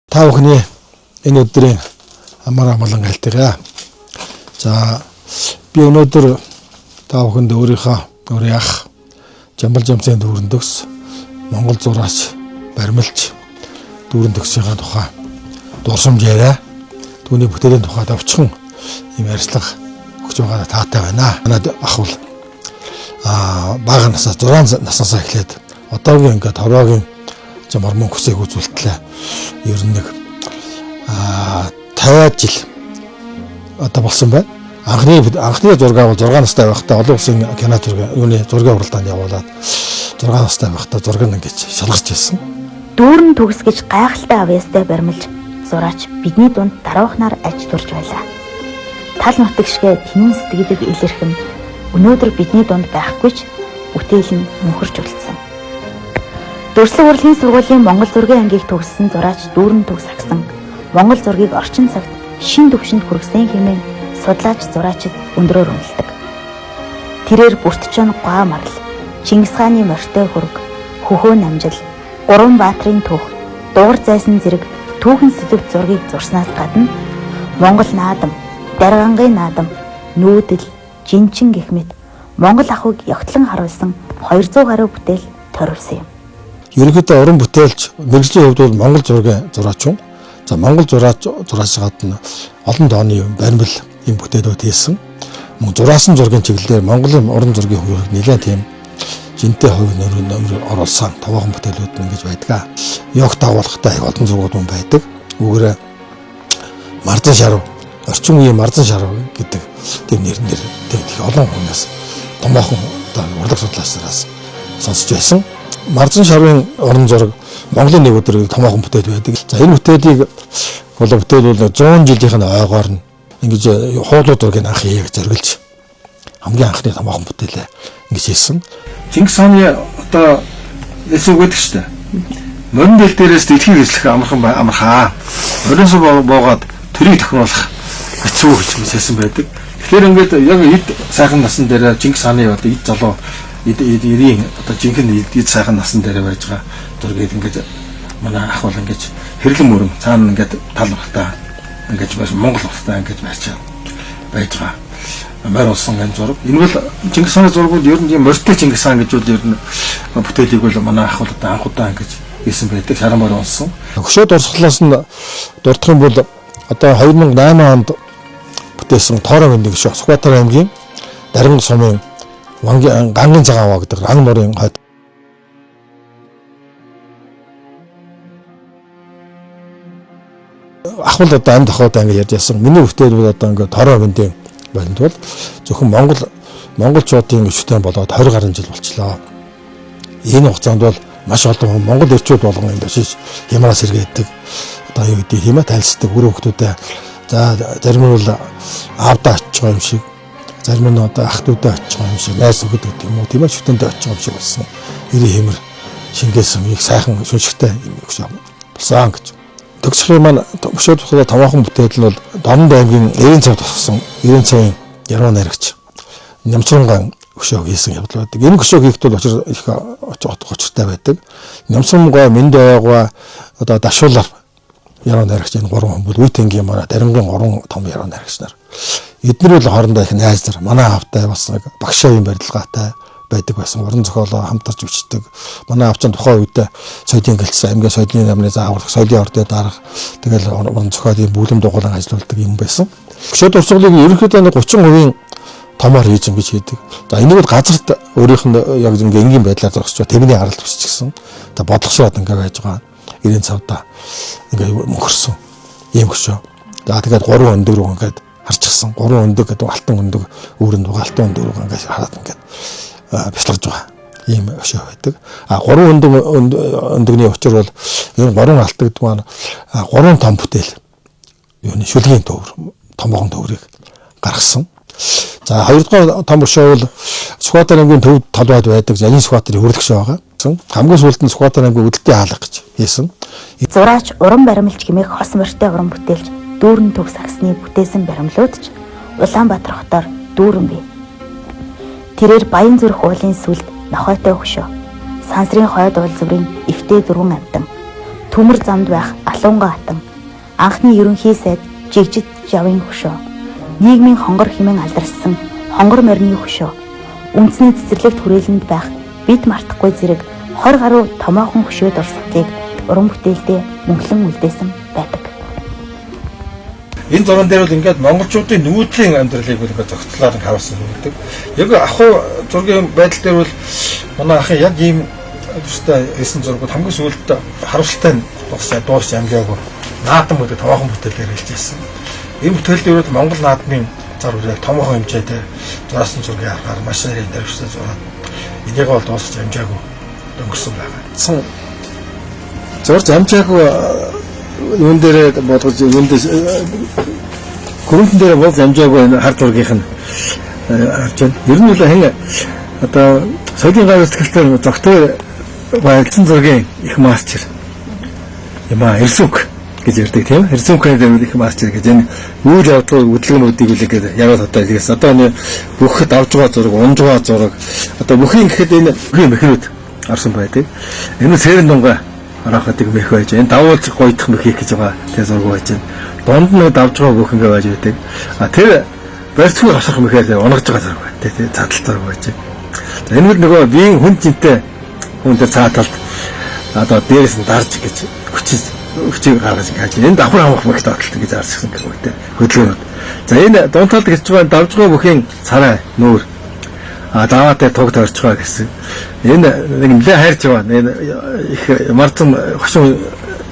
Та бүхний энэ өдрийн амар амгалан айлтгая. За би өнөөдөр та бүхэнд өөрийн ах Жамбал Жамсын дүүрэн төгс Монгол зураач баримлж дүүрэн төгсийнхаа тухай дурсамж яриа. Түүний бүтээлийн тухай давчхан юм ярьцлага өгч байгаа таатай байна. Манайд ах бол бага насаа 6 наснасаа эхлээд одоогийн ингээд хороогийн мормон хүсээг үзүүлтлээ. Ер нь нэг 50 жил одоо болсон байна. Анхны зураг бол 6 настай байхдаа олон улсын кино зургийн уралдаанд явуулаад 6 настай байхдаа зураг нь ингэж шалгарч байсан. Дүүрэн төгс гэж гайхалтай авьяастай баримлж зураач бидний дунд дараахнаар аж турж байлаа. Тал нутагшгээ тэнэн сэтгэлийг илэрхэн өнөөдөр бидний дунд байхгүй ч бүтээл нь мөнхөрч үлдсэн. Дүрслэг урлагийн сургуулийн Монгол зургийн ангийг төгссөн зураач дүүрэн төгс агсан Монгол зургийг орчин цагт шин төвшөнд хүргэсэн хэмээн судлаач зураачид өндрөөр үнэлдэг. Тэрээр Бүртчон гоо марл, Чингис хааны морьтой хөрөг, Хөхөө намжил, Гурван баатрын түүх, Дугар зайсан зэрэг түүхэн сэдвт зургийг зурснаас гадна Монгол наадам, Даргангийн наадам, Нүүдэл, Жинчин гэх мэт Монгол ахуйг ягтлан харуулсан 200 гаруй бүтээл торивсон юм. Ерөнхийдөө уран бүтээлч мэргэжлийн хувьд бол Монгол зургийн зураач юм. За Монгол зураачаас гадна олон дооны баримл юм бүтээлүүд хийсэн. Мөн зураасан зургийн чиглэлээр Монголын уран зургийн хувийг нэлээд тийм жинтэй хувь нэмэр оруулсан товоохон бүтээлүүд нь ингэж байдаг. Йогт агуулгатай олон зургууд мөн байдаг. Үүгээр Марзан шарав, орчин үеийн Марзан шарав гэдэг тийм нэрнээр тийм олон хүнээс томоохон урлаг судлаач сонсч байсан. Марзан шарвын уран зураг Монголын нэг өдрийг томоохон бүтээл байдаг. За энэ бүтээлийг бүтээл бол 100 жилийн ойгоор нь ингэж хуулууд зургийг анх хийх зориулж хамгийн анхны томоохон бүтээлээ ингэж хийсэн. Чингис хааны одоо эсвэг гэдэг чинь морин дэл дээрээс дэлхийг эзлэх амархаа. Моринс буугаад төрийг тохируулах хэцүү гэж хэлсэн байдаг. Тэгэхээр ингээд яг эд сайхан насан дээр Чингис хааны одоо эд залуу эдийн одоо жинхэнэ эд сайхан насан дээр байж байгаа зургийг ингээд манай ах бол ингээд хэрлэн мөрөн цаана ингээд тал багтаа ингээд байж Монгол багтаа ингээд байж байгаа. Морь улсын энэ зураг. Энэ бол Чингис хааны зургууд ер нь морьтой Чингис хаан гэж бол ер нь бүтээлийг бол манай ах бол одоо анхудаа ингээд хийсэн байдаг. Шаран морь улсан. Хөшөө дурсгалаас нь дурдах юм бол одоо 2008 онд бүтээсэн Тоороо мэндийг шүү. Сүхбаатар аймгийн Дарган сумын Гангийн цагаан аваа гэдэг ранг морын хойд ах бол одоо амьд ахуйдаа ингэ ярьж яасан. Миний бүтээл бол одоо ингэ Тоороо мэндийн болонд бол зөвхөн монголчуудын өчтөн болоод 20 гаруй жил болчлоо. Энэ хугацаанд бол маш олон монгол эрчүүд болгон ингэ шиш хямраас сэргээдэг. Одоо юу гэдэг юм тайлсдаг үр хөвгтүүдээ за зарим нь бол аавдаа очиж байгаа юм шиг, зарим нь одоо ах トゥ удаа очиж байгаа юм шиг, найз өгöd гэдэг юм уу тийм ээ шүтэндээ очиж байгаа юм шиг болсон. Ирээ хэмэр шингээсэн их сайхан шүншигтэй юм өгсөн болсон гэж. Төгсхийн маань хөшөө тусгай томоохон бүтээл нь бол Дорнод аймгийн 90 цаг тусгасан 90 цагийн яруу найрагч Нямцранган хөшөө хийсэн явдал байдаг. Энэ хөшөө хийхэд бол их очиртай байдаг. Нямцрангай Мэндойгой одоо Дашуулаар яруу найрагч энэ 3 хүн бол Үйтэнгийн манай Дарингийн 3 том яруу найрагч нар. Эдгээр бол хоорондоо их найз нар. Манай автай бас нэг багшаа юм барилгаатай байдаг байсан. Уран зохиолоо хамтарч бичдэг. Манай авчин тухайн үед соёлын гэлцсэн аймгийн соёлын намны зааварлах, соёлын ордын дарга тэгэл уран зохиолын бүлэм дугуулан ажилладаг юм байсан. Хөшөө дурсгалыг ерөнхийдөө 30% томоор хийж ингэж хийдэг. За энийг бол газарт өөрийнх нь яг ингээ энгийн байдлаар зогсож тэрний харалт биччихсэн. За бодлогошроод ингээ байж байгаа. 90 цавда ингээ мөнхөрсөн ийм хөшөө. За тэгээд 3 өндөг рүү ингээд харчихсан. 3 өндөг гэдэг алтан өндөг, өөрөнд алтан өндөг рүү ингээд хараад ингээд бяцлагж байгаа. Ийм хөшөө байдаг. 3 өндөгний учир бол энэ 3 алт гэдэг маань 3 том бүтээл. Юуны шүлгийн төвөр, томоохон төврийг гаргасан. За 2 дугаар том хөшөө бол Сүхбаатар аймгийн төв толгойд байдаг Жанин Сүхбаатарын хөрлөгч байгаа. Хамгийн сүүлд нь Сүхбаатар аймгийн өдөлтийн хаалга гэж хийсэн. Зураач уран баримлч гэмээх хос морьтой уран бүтээлч дүүрэн төгс агсны бүтээсэн баримлууд ч Улаанбаатар хотоор дүүрэн бий. Тэрээр Баян зүрх уулын сүлд нохойтой хөшөө, сансрын хойд уул зүрийн эвтэй дөрвөн амтан, төмөр замд байх Алуунга хатан, анхны ерөнхий сайд Жигжид Жавын хөшөө, нийгмийн хонгор хэмээн алдарсан хонгор морины хөшөө, үндэсний цэцэрлэгт хүрээлэнд байх бид мартахгүй зэрэг 20 гаруй томоохон хөшөө дурсгалыг уран бүтээлдээ мөнхлөн үлдээсэн байдаг. Энэ зурган дээр бол ингээд монголчуудын нүүдлийн амьдралыг ингээд зохицлоод харуулсан байдаг. Яг ахуй зургийн байдал дээр бол манай ахын яг ийм төстэй эсэн зургууд хамгийн сүүлд харуултаа дуусч амжаагүй наадам гэдэг томоохон бүтээлээр хэлж ирсэн. Энэ бүтээл дээр бол монгол наадмын зураг яг томоохон хэмжээтэй зурсан зургийг харахаар маш сайн дэрвшсэн зураг. Энийг бол дуусч амжаагүй өнгөрсөн байгаа. Зурж амжаагүй юун дээр бодгож юунд гүрэнтэн дээр бол амжаагүй хард зургийнх нь харж байна. Ер нь бол хэн одоо соёлын гар сэтгэлээр зогтой байлцсан зургийн их мастер Эрсүнк гэж ярьдаг тийм Эрсүнкээр их мастер гэж энэ үйл явдлын хөдөлгөөнүүдийг үлээгээд яг одоо илгээс одоо энэ бүхэд авж байгаа зураг, унж байгаа зураг одоо бүхийн гэхэд энэ бүхийн мехнүүд арсан байдаг. Энэ сэрэн дунгаа арахдаг мэх байж энэ давуулж гойдох мэх гэж байгаа тийм зураг байж байна. Донд нь давж байгаа бүх ингэ байж байдаг. Тэр барьцгүй авсах мэхээр унгаж байгаа зураг байна. Тийм цаатал зураг байж байна. За энэ бол нөгөө биеийн хүн цэнтэй хүн дээр цааталд одоо дээрээс нь дарж гэж хүчийг гаргаж ингэж энэ давхар хамах мэх тааталт гэж арчсан гэх мэт хөдөлгөөнүүд. За энэ дуунталд гэж байгаа давж байгаа бүхийн царай нүүр даваатай туг тойрч байгаа гэсэн. Энэ нэг нэлээ хайрч байгаа. Энэ их марцсан хөшөө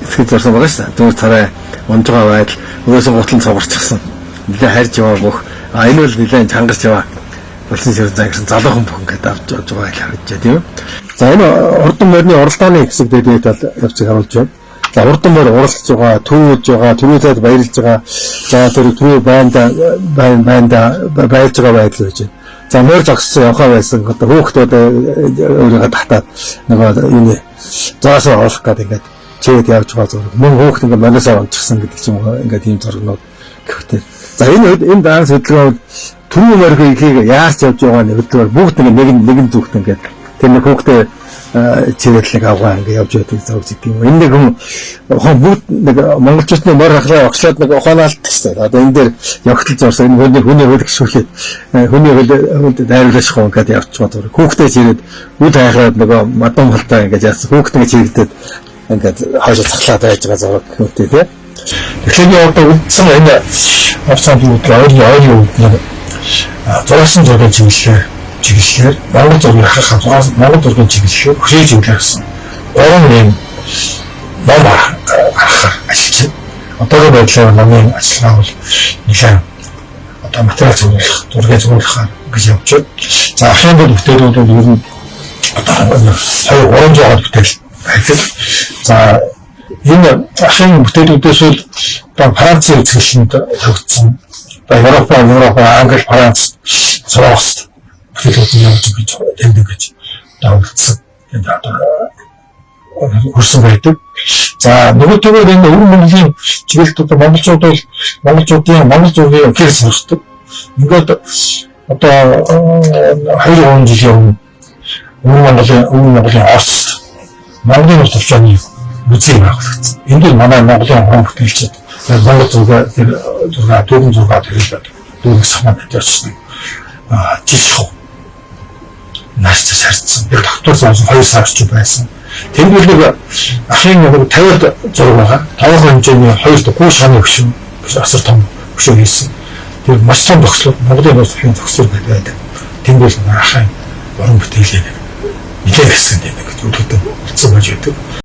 итгэж зарсан байгаа шүү дээ. Зүүр царай унж байгаа байдал өөрөөсөө гутлан цугарчихсан. Нэлээ хайрч байгаа бүх. Энэ бол нэлээ чангарч байгаа. Болсон ширэн загсан залуухан бүхэн гэдэг авч байгаа л харагдаж байна тийм үү. За энэ урдан морины уралдааны хэсэг дэдээд бол явцыг харуулж байна. За урдан морь уралдаж байгаа, түүж байгаа, түрүүлээд баярлж байгаа. За тэр түрүү байнда байж байгаа байдал байж байна. За морь зогссон явхаа байсан. Одоо хүүхдүүд өөрийгөө татаад нөгөө энэ заасаа оолох гэдэг ингээд чигэд явж байгаа зураг. Мөн хүүхд ингээд манасаа онцгсон гэдэг ч юм уу ингээд ийм зургнууд гэвтэй. За энэ даанс хөдөлгөөн түрүү морийг яарч явж байгаа нэг хөдөлгөөр бүгд нэгэн зүгт ингээд тэр нэг хүүхдээ чирэдлэг авгаа ингээд явж байдаг зураг гэдэг юм. Энэ нэг хүн бүгд нэг монголчуудын морь хахлаа огшлоод нэг ухааналтдаг шүү дээ. Одоо энэ дээр явхтал зурсан энэ хүний хөл гişүүлээд хүний хөлд дайруулах хүн ингээд явж байгаа зураг. Хүүхдээ чирээд үл хайхаад нөгөө мадам халтаа ингээд яасан хүүхдээ чирэгдээд ингээд хойш цахлаад байж байгаа зураг гэдэг тийм. Тэгэхээр одоо үлдсэн энэ авцаад үүдээ ойрын үүднээ зурсан зургийн чиглэлээр монгол зургийг хахах монгол зургийн чиглэлээр хөшөөж үлээсэн. Гурван юм ном харахаар ашиглаж одоогийн байдлаар номын ажиллагаа бол нэлээд одоо материал зургийг зурхаар гэж явж байна. За ахын бүтээлүүд бол ер нь одоо 300 бүтээл байдаг. За энэ ахын бүтээлүүдээс бол одоо Францын үзэсгэлэнт явагдсан. Европ, Англи, Франц, Франц бүтээлүүд явж бич тэмдэг гэж давалцсан. Тэгээд одоо хурсан байдаг. За нөгөөтэйгээр энэ өвөр мөнгөний чиглэлд одоо монголчуудын монгол зургийн хэрэгс сурдаг. Ингээд одоо 2 жилийн өмнө Монголын Оросд Монголын улс орчны музей байгуулагдсан. Энд бол манай Монголынхон бүтээлчид монгол зураг дөрвөн зураг хэрэглээд дөрвөн санаад явчихсан. Жишээ нааштай сардсан. Яг доктор сонсон 2 сар орчим байсан. Тэнгэр нэг ахын нэг 50-д зураг байгаа. Тавхан хэмжээний 2 гоо шаны хөшөө асар том хөшөө хийсэн. Тэр маш том зохицол Монголын улс орчны зохицол байдаг. Тэнгэр ахын уран бүтээлээ нэлээд гэсэн нэг үлдэн үлдсэн байж байдаг.